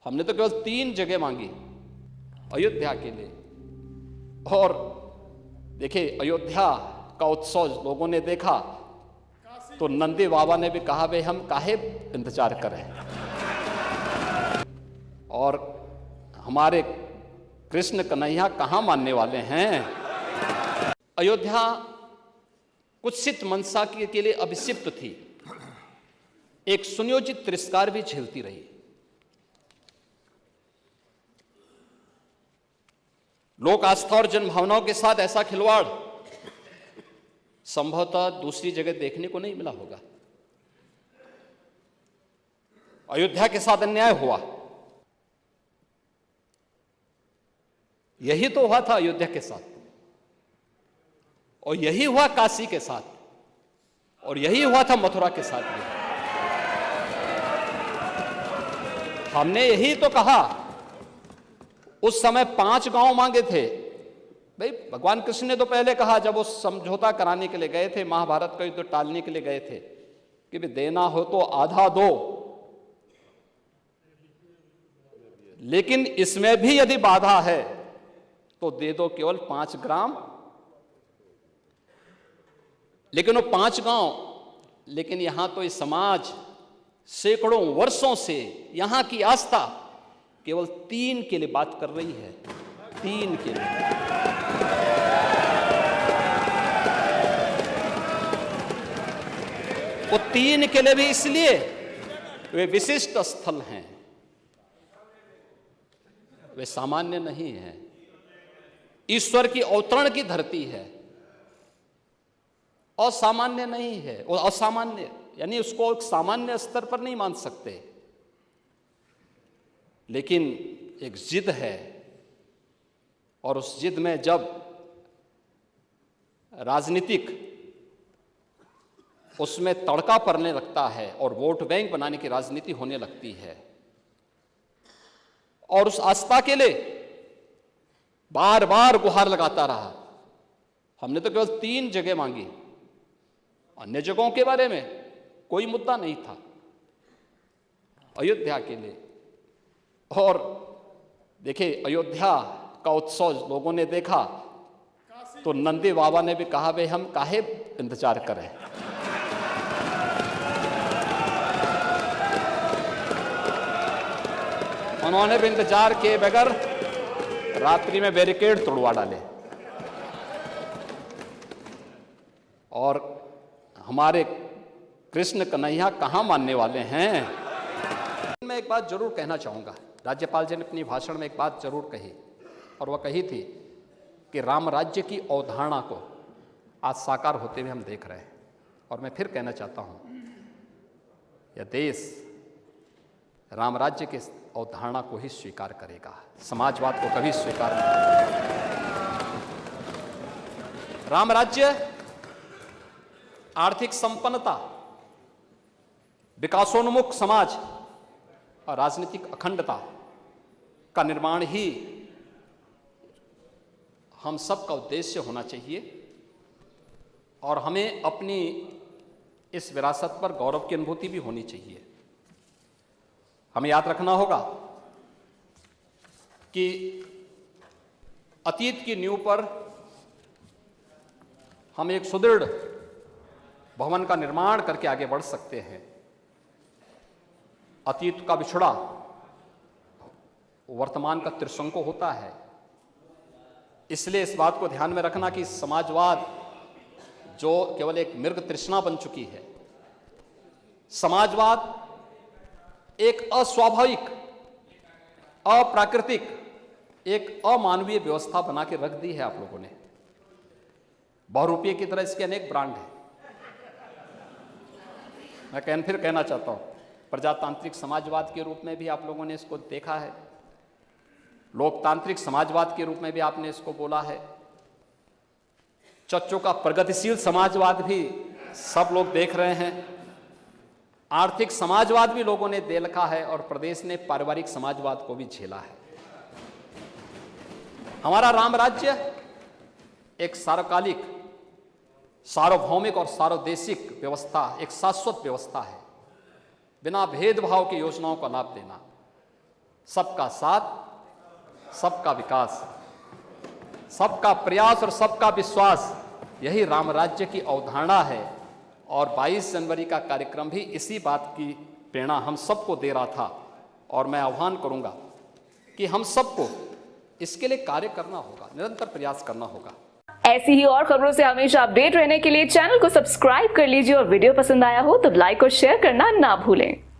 हमने तो केवल 3 जगह मांगी अयोध्या के लिए। और देखिए, अयोध्या का उत्सव लोगों ने देखा तो नंदी बाबा ने भी कहा, भाई हम काहे इंतजार करें। और हमारे कृष्ण कन्हैया कहाँ मानने वाले हैं। अयोध्या कुत्सित मनसा के लिए अभिषिक्त थी, एक सुनियोजित तिरस्कार भी झेलती रही। लोक आस्था और जनभावनाओं के साथ ऐसा खिलवाड़ संभवतः दूसरी जगह देखने को नहीं मिला होगा। अयोध्या के साथ अन्याय हुआ, यही तो हुआ था अयोध्या के साथ, और यही हुआ काशी के साथ, और यही हुआ था मथुरा के साथ भी। हमने यही तो कहा, उस समय 5 गांव मांगे थे। भाई भगवान कृष्ण ने तो पहले कहा, जब वो समझौता कराने के लिए गए थे, महाभारत का युद्ध टालने के लिए गए थे, कि भी देना हो तो आधा दो, लेकिन इसमें भी यदि बाधा है तो दे दो केवल 5 ग्राम। लेकिन वो 5 गांव, लेकिन यहां तो इस समाज सैकड़ों वर्षों से यहां की आस्था केवल 3 के लिए बात कर रही है, 3 के लिए। वो 3 के लिए भी इसलिए वे विशिष्ट स्थल हैं, वे सामान्य नहीं है, ईश्वर की अवतरण की धरती है, असामान्य नहीं है। वो असामान्य यानी उसको एक सामान्य स्तर पर नहीं मान सकते, लेकिन एक जिद है, और उस जिद में जब राजनीतिक उसमें तड़का पड़ने लगता है और वोट बैंक बनाने की राजनीति होने लगती है, और उस आस्था के लिए बार बार गुहार लगाता रहा। हमने तो केवल 3 जगह मांगी, अन्य जगहों के बारे में कोई मुद्दा नहीं था, अयोध्या के लिए। और देखिए, अयोध्या का उत्सव लोगों ने देखा तो नंदी बाबा ने भी कहा, भाई हम काहे इंतजार करें। उन्होंने भी इंतजार किए बगैर रात्रि में बैरिकेड तोड़वा डाले। और हमारे कृष्ण कन्हैया कहाँ मानने वाले हैं। मैं एक बात जरूर कहना चाहूँगा, राज्यपाल जी ने अपनी भाषण में एक बात जरूर कही, और वह कही थी कि राम राज्य की अवधारणा को आज साकार होते हुए हम देख रहे हैं। और मैं फिर कहना चाहता हूँ, यह देश राम राज्य के अवधारणा को ही स्वीकार करेगा, समाजवाद को कभी स्वीकार नहीं करेगा। राम राज्य आर्थिक संपन्नता, विकासोन्मुख समाज और राजनीतिक अखंडता का निर्माण ही हम सब का उद्देश्य होना चाहिए, और हमें अपनी इस विरासत पर गौरव की अनुभूति भी होनी चाहिए। हमें याद रखना होगा कि अतीत की नींव पर हम एक सुदृढ़ भवन का निर्माण करके आगे बढ़ सकते हैं। अतीत का बिछड़ा वर्तमान का त्रिशंकु होता है, इसलिए इस बात को ध्यान में रखना कि समाजवाद जो केवल एक मृग तृष्णा बन चुकी है, समाजवाद एक अस्वाभाविक, अप्राकृतिक, एक अमानवीय व्यवस्था बना के रख दी है आप लोगों ने। बहुरूपीय की तरह इसके अनेक ब्रांड हैं। मैं फिर कहना चाहता हूं, प्रजातांत्रिक समाजवाद के रूप में भी आप लोगों ने इसको देखा है, लोकतांत्रिक समाजवाद के रूप में भी आपने इसको बोला है, चच्चों का प्रगतिशील समाजवाद भी सब लोग देख रहे हैं, आर्थिक समाजवाद भी लोगों ने देखा है, और प्रदेश ने पारिवारिक समाजवाद को भी झेला है। हमारा राम राज्य एक सार्वकालिक, सार्वभौमिक और सार्वदेशिक व्यवस्था, एक शाश्वत व्यवस्था है। बिना भेदभाव की योजनाओं का लाभ देना, सबका साथ, सबका विकास, सबका प्रयास और सबका विश्वास, यही राम राज्य की अवधारणा है। और 22 जनवरी का कार्यक्रम भी इसी बात की प्रेरणा हम सबको दे रहा था। और मैं आह्वान करूंगा कि हम सबको इसके लिए कार्य करना होगा, निरंतर प्रयास करना होगा। ऐसी ही और खबरों से हमेशा अपडेट रहने के लिए चैनल को सब्सक्राइब कर लीजिए और वीडियो पसंद आया हो तो लाइक और शेयर करना ना भूलें।